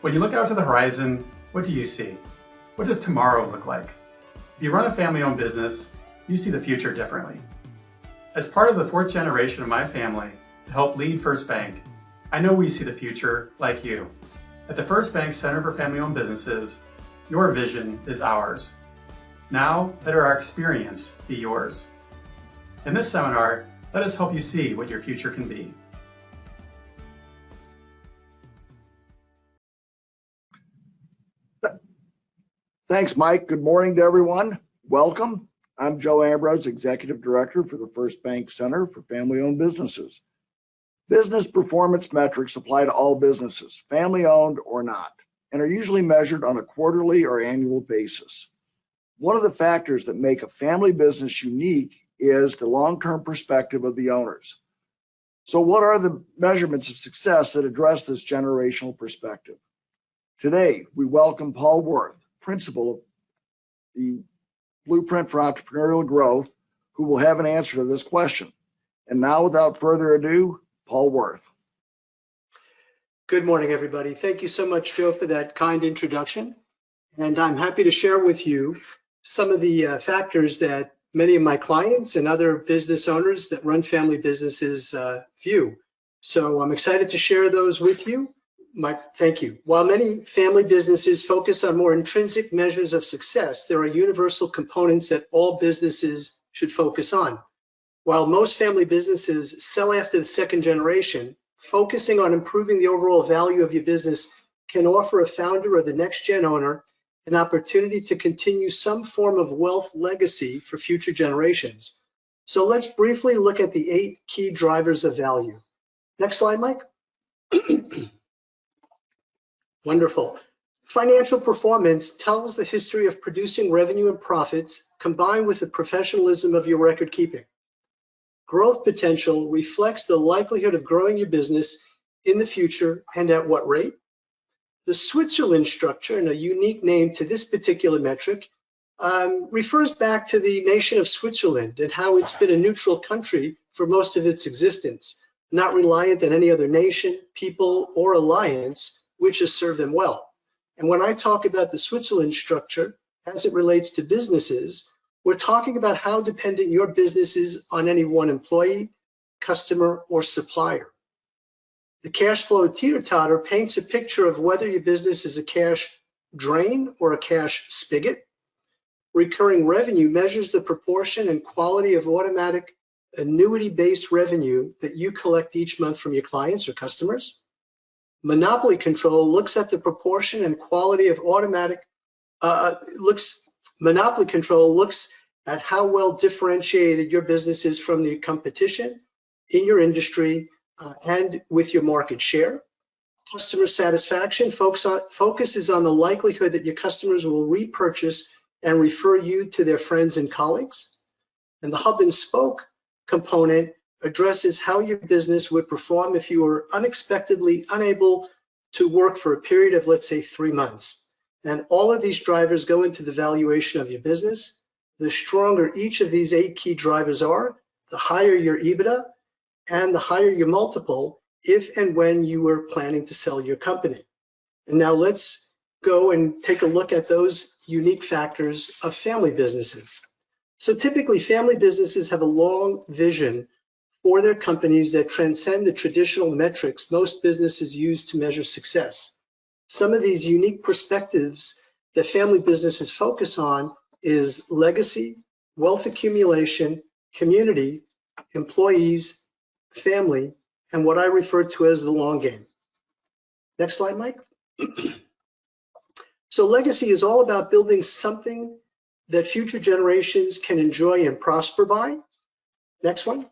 When you look out to the horizon, what do you see? What does tomorrow look like? If you run a family-owned business, you see the future differently. As part of the fourth generation of my family to help lead First Bank, I know we see the future like you. At the First Bank Center for Family-Owned Businesses, your vision is ours. Now let our experience be yours. In this seminar, let us help you see what your future can be. Thanks, Mike. Good morning to everyone. Welcome. I'm Joe Ambrose, Executive Director for the First Bank Center for Family-Owned Businesses. Business performance metrics apply to all businesses, family-owned or not, and are usually measured on a quarterly or annual basis. One of the factors that make a family business unique is the long-term perspective of the owners. So what are the measurements of success that address this generational perspective? Today, we welcome Paul Worth, principal of the Blueprint for Entrepreneurial Growth, who will have an answer to this question. And now, without further ado, Paul Worth. Good morning, everybody. Thank you so much, Joe, for that kind introduction. And I'm happy to share with you some of the factors that many of my clients and other business owners that run family businesses view. So I'm excited to share those with you. Mike, thank you. While many family businesses focus on more intrinsic measures of success, there are universal components that all businesses should focus on. While most family businesses sell after the second generation, focusing on improving the overall value of your business can offer a founder or the next gen owner an opportunity to continue some form of wealth legacy for future generations. So let's briefly look at the 8 key drivers of value. Next slide, Mike. Wonderful. Financial performance tells the history of producing revenue and profits combined with the professionalism of your record keeping. Growth potential reflects the likelihood of growing your business in the future and at what rate. The Switzerland structure, and a unique name to this particular metric, refers back to the nation of Switzerland and how it's been a neutral country for most of its existence, not reliant on any other nation, people, or alliance which has served them well. And when I talk about the Switzerland structure as it relates to businesses, we're talking about how dependent your business is on any one employee, customer, or supplier. The cash flow teeter-totter paints a picture of whether your business is a cash drain or a cash spigot. Recurring revenue measures the proportion and quality of automatic annuity-based revenue that you collect each month from your clients or customers. Monopoly control looks at the proportion and quality of Monopoly control looks at how well differentiated your business is from the competition in your industry and with your market share. Customer satisfaction focuses on the likelihood that your customers will repurchase and refer you to their friends and colleagues. And the hub and spoke component addresses how your business would perform if you were unexpectedly unable to work for a period of, let's say, 3 months. And all of these drivers go into the valuation of your business. The stronger each of these 8 key drivers are, the higher your EBITDA and the higher your multiple if and when you were planning to sell your company. And now let's go and take a look at those unique factors of family businesses. So typically family businesses have a long vision for their companies that transcend the traditional metrics most businesses use to measure success. Some of these unique perspectives that family businesses focus on is legacy, wealth accumulation, community, employees, family, and what I refer to as the long game. Next slide, Mike. So legacy is all about building something that future generations can enjoy and prosper by. Next one.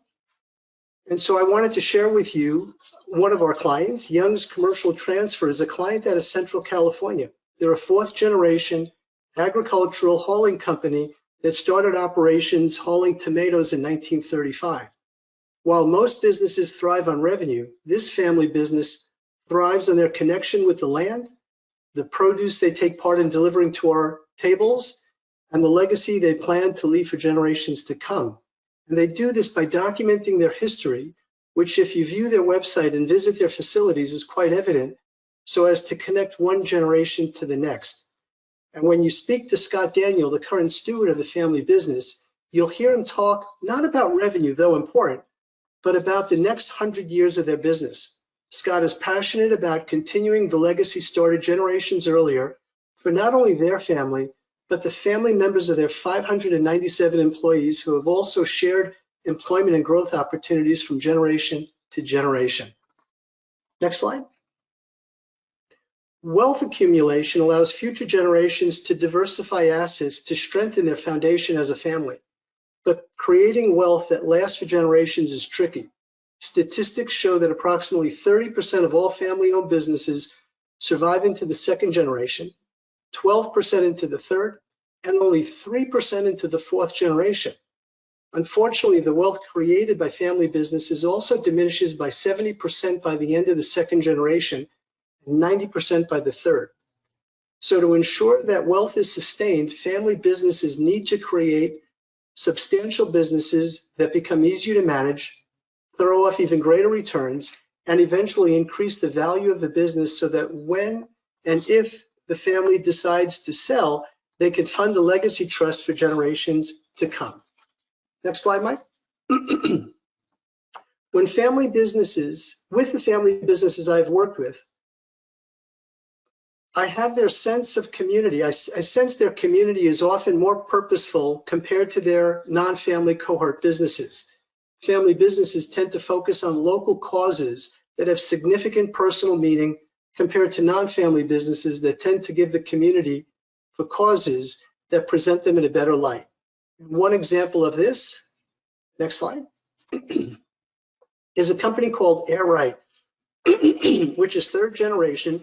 And so I wanted to share with you one of our clients. Young's Commercial Transfer is a client out of Central California. They're a 4th generation agricultural hauling company that started operations hauling tomatoes in 1935. While most businesses thrive on revenue, this family business thrives on their connection with the land, the produce they take part in delivering to our tables, and the legacy they plan to leave for generations to come. And they do this by documenting their history, which if you view their website and visit their facilities is quite evident, so as to connect one generation to the next. And when you speak to Scott Daniel, the current steward of the family business, you'll hear him talk not about revenue, though important, but about the next 100 years of their business. Scott is passionate about continuing the legacy started generations earlier for not only their family, but the family members of their 597 employees who have also shared employment and growth opportunities from generation to generation. Next slide. Wealth accumulation allows future generations to diversify assets to strengthen their foundation as a family. But creating wealth that lasts for generations is tricky. Statistics show that approximately 30% of all family-owned businesses survive into the second generation, 12% into the third, and only 3% into the fourth generation. Unfortunately, the wealth created by family businesses also diminishes by 70% by the end of the second generation, and 90% by the third. So to ensure that wealth is sustained, family businesses need to create substantial businesses that become easier to manage, throw off even greater returns, and eventually increase the value of the business so that when and if the family decides to sell, they can fund a legacy trust for generations to come. Next slide, Mike. With the family businesses I've worked with, I have their sense of community. I sense their community is often more purposeful compared to their non-family cohort businesses. Family businesses tend to focus on local causes that have significant personal meaning compared to non-family businesses that tend to give the community for causes that present them in a better light. One example of this, next slide, is a company called Air Right, which is a third generation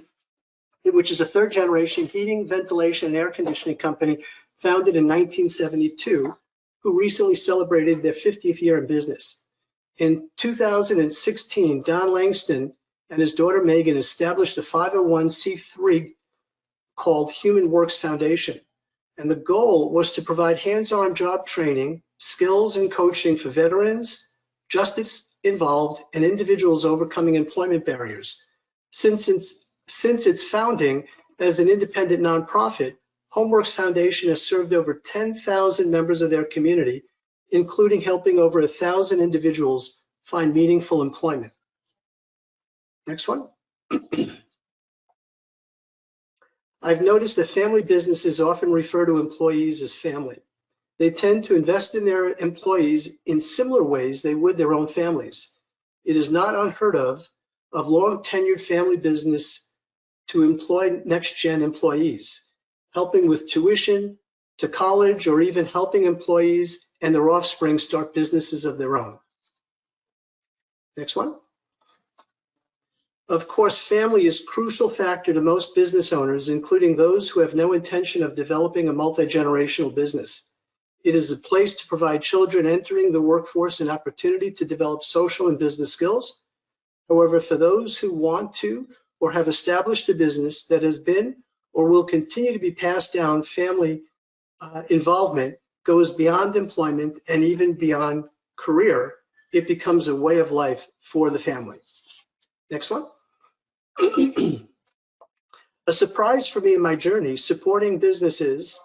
heating, ventilation, and air conditioning company founded in 1972, who recently celebrated their 50th year in business. In 2016, Don Langston and his daughter Megan established a 501c3 called Human Works Foundation. And the goal was to provide hands-on job training, skills, and coaching for veterans, justice-involved, and individuals overcoming employment barriers. Since its founding as an independent nonprofit, HomeWorks Foundation has served over 10,000 members of their community, including helping over 1,000 individuals find meaningful employment. Next one. I've noticed that family businesses often refer to employees as family. They tend to invest in their employees in similar ways they would their own families. It is not unheard of long tenured family business to employ next-gen employees, helping with tuition to college, or even helping employees and their offspring start businesses of their own. Next one. Of course, family is a crucial factor to most business owners, including those who have no intention of developing a multi-generational business. It is a place to provide children entering the workforce an opportunity to develop social and business skills. However, for those who want to or have established a business that has been or will continue to be passed down, family involvement goes beyond employment and even beyond career. It becomes a way of life for the family. Next one. A surprise for me in my journey supporting businesses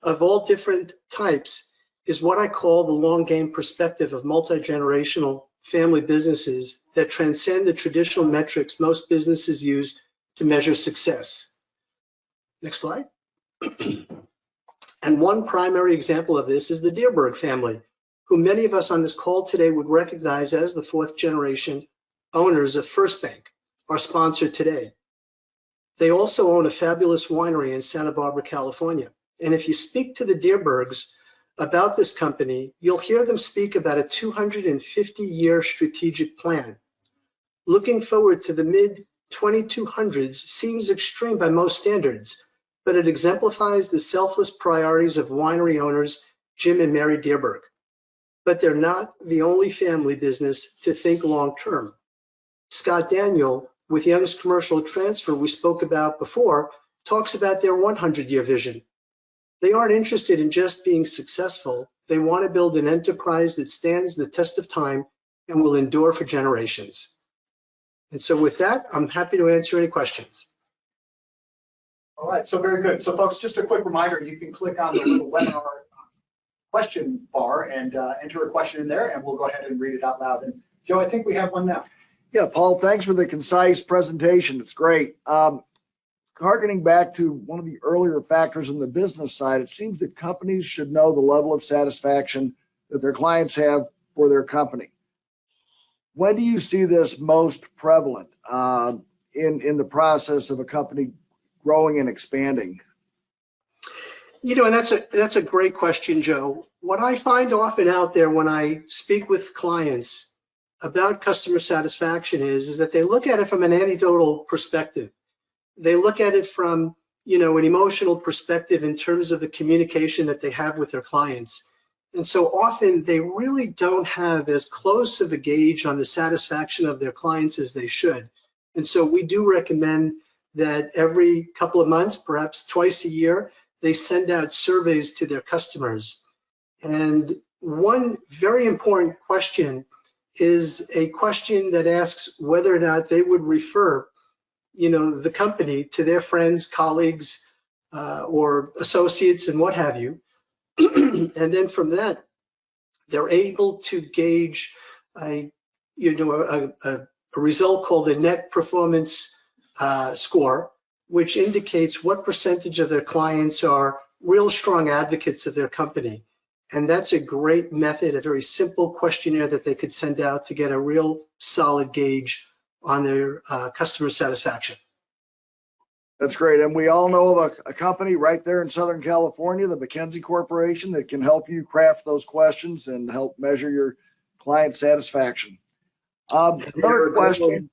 of all different types is what I call the long game perspective of multi-generational family businesses that transcend the traditional metrics most businesses use to measure success. Next slide. And one primary example of this is the Dierberg family, who many of us on this call today would recognize as the fourth generation owners of First Bank, our sponsor today. They also own a fabulous winery in Santa Barbara, California. And if you speak to the Dierbergs about this company, you'll hear them speak about a 250-year strategic plan. Looking forward to the mid-2200s seems extreme by most standards, but it exemplifies the selfless priorities of winery owners Jim and Mary Dierberg. But they're not the only family business to think long-term. Scott Daniel, with Young's Commercial Transfer we spoke about before, talks about their 100-year vision. They aren't interested in just being successful. They want to build an enterprise that stands the test of time and will endure for generations. And so with that, I'm happy to answer any questions. All right, so very good. So folks, just a quick reminder, you can click on the little webinar question bar and enter a question in there, and we'll go ahead and read it out loud. And Joe, I think we have one now. Yeah, Paul, thanks for the concise presentation. It's great. Harkening back to one of the earlier factors in the business side, it seems that companies should know the level of satisfaction that their clients have for their company. When do you see this most prevalent in the process of a company growing and expanding? You know, and that's a great question, Joe. What I find often out there when I speak with clients about customer satisfaction is that they look at it from an anecdotal perspective. They look at it from, an emotional perspective in terms of the communication that they have with their clients. And so often they really don't have as close of a gauge on the satisfaction of their clients as they should. And so we do recommend that every couple of months, perhaps twice a year, they send out surveys to their customers. And one very important question is a question that asks whether or not they would refer, the company to their friends, colleagues, or associates and what have you. And then from that, they're able to gauge a result called the net performance score, which indicates what percentage of their clients are real strong advocates of their company. And that's a great method, a very simple questionnaire that they could send out to get a real solid gauge on their customer satisfaction. That's great. And we all know of a company right there in Southern California, the McKinsey Corporation, that can help you craft those questions and help measure your client satisfaction. Another question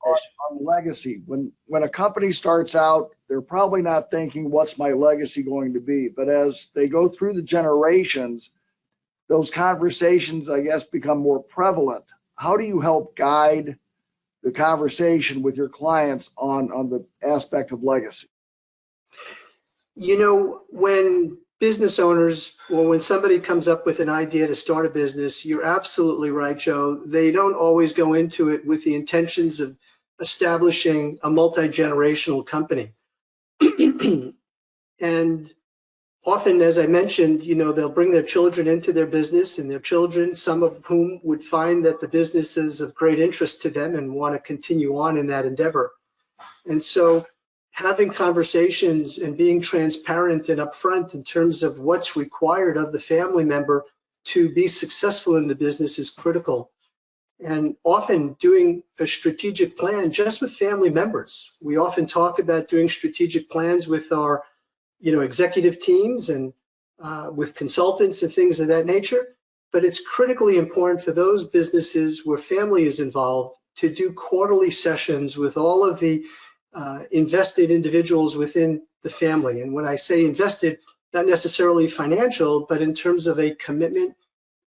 on legacy. When a company starts out, they're probably not thinking, what's my legacy going to be? But as they go through the generations, those conversations, I guess, become more prevalent. How do you help guide the conversation with your clients on the aspect of legacy? When business owners, or when somebody comes up with an idea to start a business, you're absolutely right, Joe. They don't always go into it with the intentions of establishing a multi-generational company. And often, as I mentioned, they'll bring their children into their business, and their children, some of whom would find that the business is of great interest to them and want to continue on in that endeavor. And so having conversations and being transparent and upfront in terms of what's required of the family member to be successful in the business is critical. And often doing a strategic plan just with family members. We often talk about doing strategic plans with our executive teams and with consultants and things of that nature. But it's critically important for those businesses where family is involved to do quarterly sessions with all of the invested individuals within the family. And when I say invested, not necessarily financial, but in terms of a commitment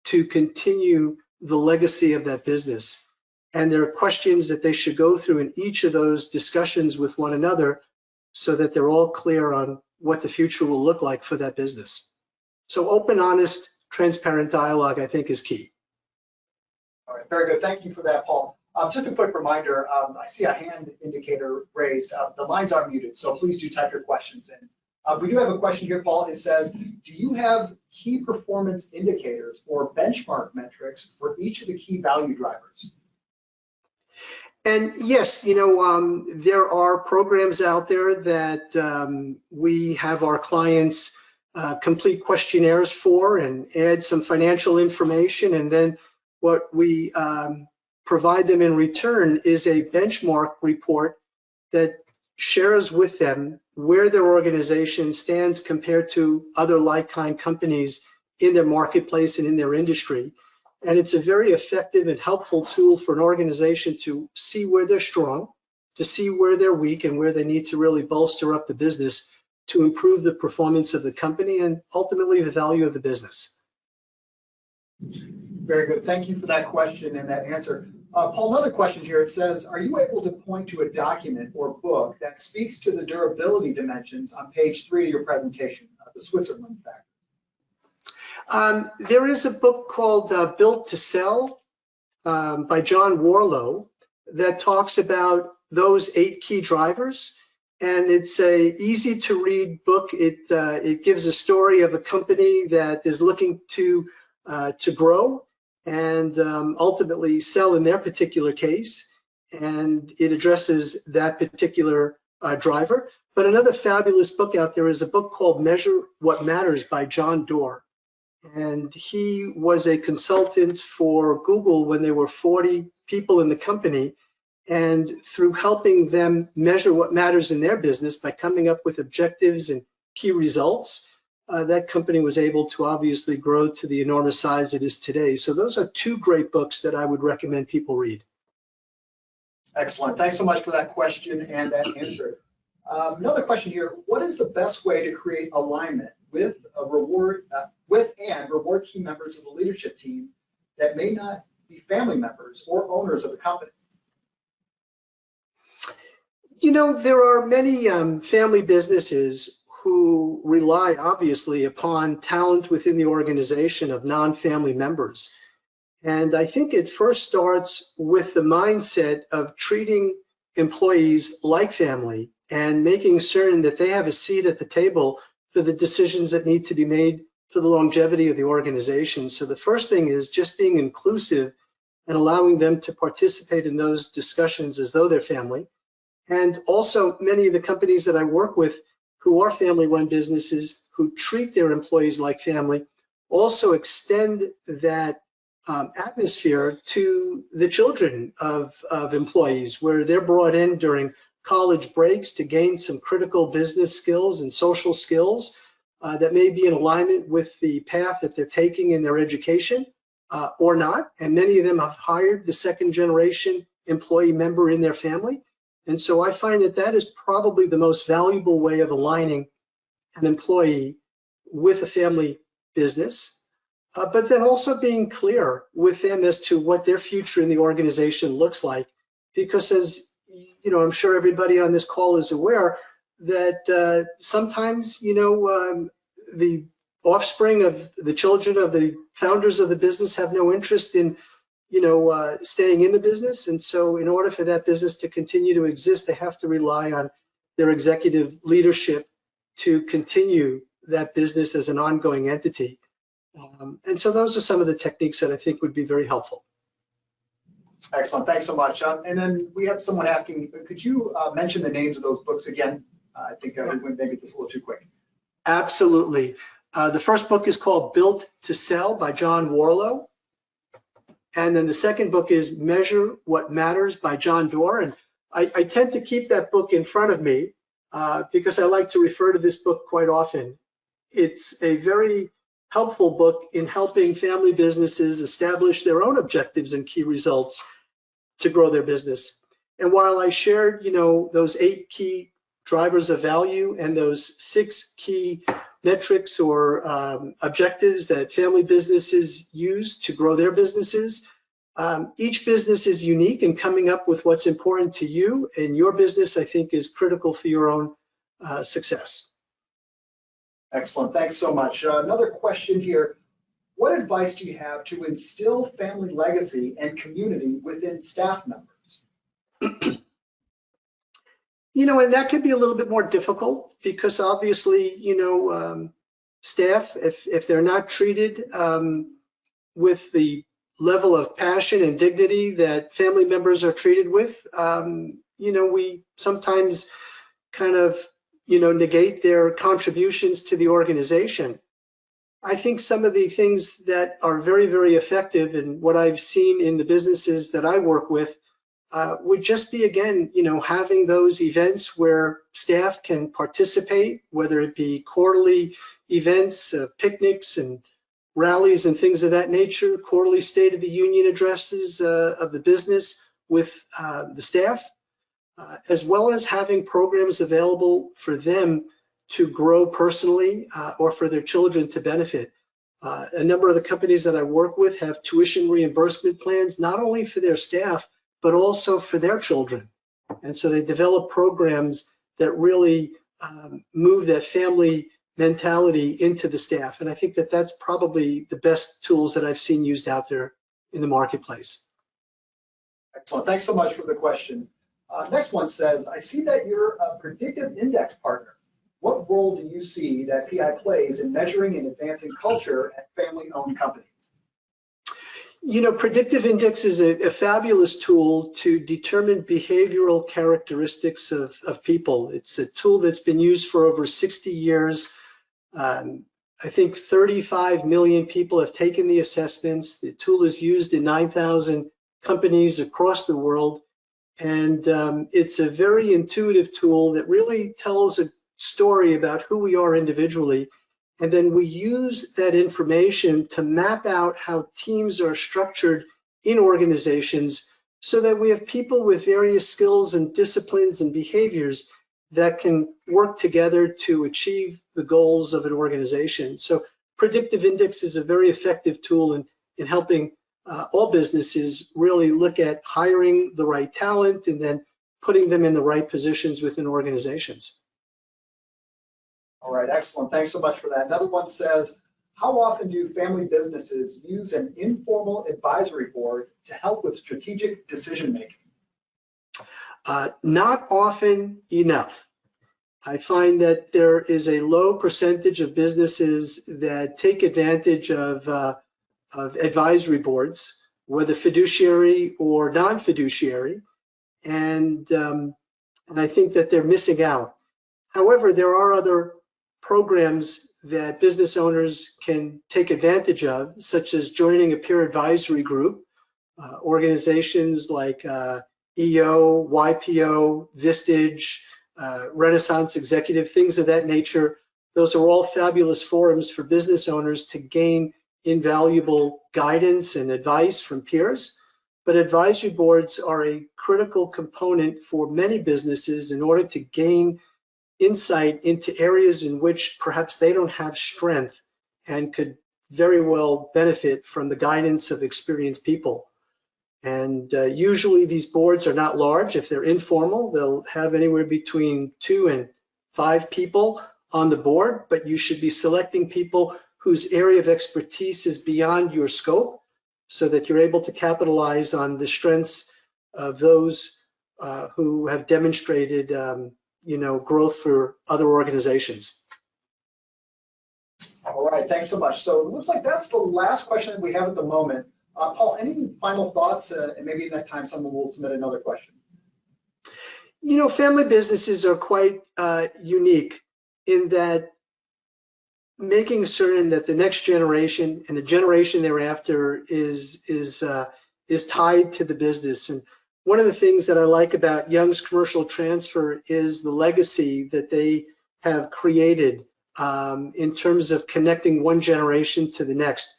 to continue the legacy of that business. And there are questions that they should go through in each of those discussions with one another so that they're all clear on what the future will look like for that business. So open, honest, transparent dialogue, I think, is key. All right, very good. Thank you for that, Paul. Just a quick reminder, I see a hand indicator raised. The lines are muted, so please do type your questions in. We do have a question here, Paul. It says, do you have key performance indicators or benchmark metrics for each of the key value drivers? And yes, there are programs out there that we have our clients complete questionnaires for and add some financial information. And then what we provide them in return is a benchmark report that shares with them where their organization stands compared to other like-kind companies in their marketplace and in their industry. And it's a very effective and helpful tool for an organization to see where they're strong, to see where they're weak, and where they need to really bolster up the business to improve the performance of the company and ultimately the value of the business. Very good. Thank you for that question and that answer. Paul, another question here. It says, are you able to point to a document or book that speaks to the durability dimensions on page 3 of your presentation, the Switzerland factor? There is a book called Built to Sell by John Warlow that talks about those 8 key drivers. and it's a easy to read book. It gives a story of a company that is looking to grow and ultimately sell in their particular case, and it addresses that particular driver. But another fabulous book out there is a book called Measure What Matters by John Doerr. And he was a consultant for Google when there were 40 people in the company. And through helping them measure what matters in their business by coming up with objectives and key results, that company was able to obviously grow to the enormous size it is today. So those are two great books that I would recommend people read. Excellent. Thanks so much for that question and that answer. Another question here: what is the best way to create alignment with and reward key members of the leadership team that may not be family members or owners of the company? You know, there are many family businesses who rely obviously upon talent within the organization of non-family members. And I think it first starts with the mindset of treating employees like family and making certain that they have a seat at the table for the decisions that need to be made for the longevity of the organization. So the first thing is just being inclusive and allowing them to participate in those discussions as though they're family. And also many of the companies that I work with who are family-run businesses who treat their employees like family also extend that atmosphere to the children of employees, where they're brought in during college breaks to gain some critical business skills and social skills that may be in alignment with the path that they're taking in their education or not. And many of them have hired the second generation employee member in their family. And so I find that that is probably the most valuable way of aligning an employee with a family business, but then also being clear with them as to what their future in the organization looks like. Because as you know, I'm sure everybody on this call is aware that sometimes, you know, the offspring of the children of the founders of the business have no interest in, you know, staying in the business. And so in order for that business to continue to exist, they have to rely on their executive leadership to continue that business as an ongoing entity. And so those are some of the techniques that I think would be very helpful. Excellent. Thanks so much. And then we have someone asking, could you mention the names of those books again? I think we went maybe just a little too quick. Absolutely. The first book is called Built to Sell by John Warlow. And then the second book is Measure What Matters by John Doerr. And I tend to keep that book in front of me because I like to refer to this book quite often. It's a very helpful book in helping family businesses establish their own objectives and key results to grow their business. And while I shared, you know, those 8 key drivers of value and those 6 key metrics or objectives that family businesses use to grow their businesses, each business is unique, and coming up with what's important to you and your business, I think, is critical for your own success. Excellent. Thanks so much. Another question here. What advice do you have to instill family legacy and community within staff members? You know, and that could be a little bit more difficult because obviously, you know, staff, if they're not treated with the level of passion and dignity that family members are treated with, you know, we sometimes kind of, you know, negate their contributions to the organization. I think some of the things that are very, very effective and what I've seen in the businesses that I work with would just be, again, you know, having those events where staff can participate, whether it be quarterly events, picnics and rallies and things of that nature, quarterly State of the Union addresses of the business with the staff, as well as having programs available for them to grow personally or for their children to benefit. A number of the companies that I work with have tuition reimbursement plans, not only for their staff, but also for their children. And so they develop programs that really move that family mentality into the staff. And I think that that's probably the best tools that I've seen used out there in the marketplace. Excellent. Thanks so much for the question. Next one says, I see that you're a predictive index partner. What role do you see that PI plays in measuring and advancing culture at family-owned companies? You know, predictive index is a fabulous tool to determine behavioral characteristics of people. It's a tool that's been used for over 60 years. I think 35 million people have taken the assessments. The tool is used in 9,000 companies across the world. And it's a very intuitive tool that really tells a story about who we are individually. And then we use that information to map out how teams are structured in organizations so that we have people with various skills and disciplines and behaviors that can work together to achieve the goals of an organization. So predictive index is a very effective tool in helping all businesses really look at hiring the right talent and then putting them in the right positions within organizations. All right, excellent. Thanks so much for that. Another one says, how often do family businesses use an informal advisory board to help with strategic decision making? Not often enough. I find that there is a low percentage of businesses that take advantage of advisory boards, whether fiduciary or non-fiduciary, and I think that they're missing out. However, there are other programs that business owners can take advantage of, such as joining a peer advisory group, organizations like EO, YPO, Vistage, Renaissance Executive, things of that nature. Those are all fabulous forums for business owners to gain invaluable guidance and advice from peers. But advisory boards are a critical component for many businesses in order to gain insight into areas in which perhaps they don't have strength and could very well benefit from the guidance of experienced people. And usually these boards are not large. If they're informal, they'll have anywhere between 2 and 5 people on the board, but you should be selecting people whose area of expertise is beyond your scope so that you're able to capitalize on the strengths of those who have demonstrated growth for other organizations. All right, thanks so much. So it looks like that's the last question that we have at the moment. Paul, any final thoughts? And maybe in that time, someone will submit another question. You know, family businesses are quite unique in that making certain that the next generation and the generation thereafter is tied to the business. And one of the things that I like about Young's Commercial Transfer is the legacy that they have created in terms of connecting one generation to the next.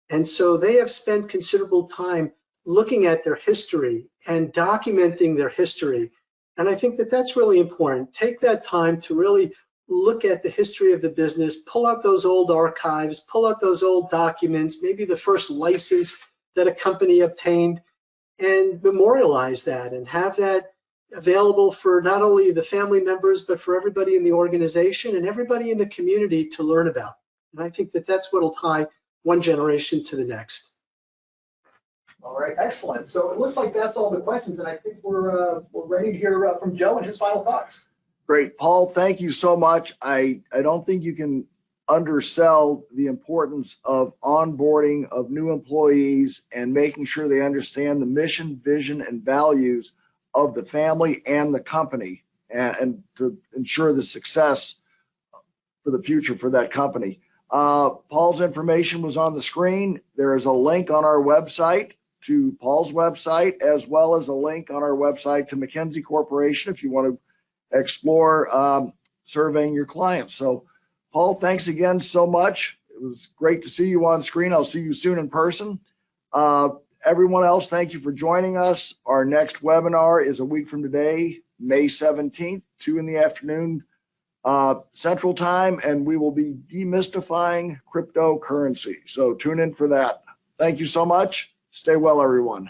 And so they have spent considerable time looking at their history and documenting their history. And I think that that's really important. Take that time to really look at the history of the business, pull out those old archives, pull out those old documents, maybe the first license that a company obtained, and memorialize that and have that available for not only the family members, but for everybody in the organization and everybody in the community to learn about. And I think that that's what will tie one generation to the next. All right, excellent. So it looks like that's all the questions, and I think we're ready to hear from Joe and his final thoughts. Great, Paul, thank you so much. I don't think you can undersell the importance of onboarding of new employees and making sure they understand the mission, vision, and values of the family and the company, and to ensure the success for the future for that company. Paul's information was on the screen. There is a link on our website to Paul's website, as well as a link on our website to McKinsey Corporation if you want to explore surveying your clients. So, Paul, thanks again so much. It was great to see you on screen. I'll see you soon in person. Everyone else, thank you for joining us. Our next webinar is a week from today, May 17th, 2 in the afternoon. Central Time, and we will be demystifying cryptocurrency. So tune in for that. Thank you so much. Stay well, everyone.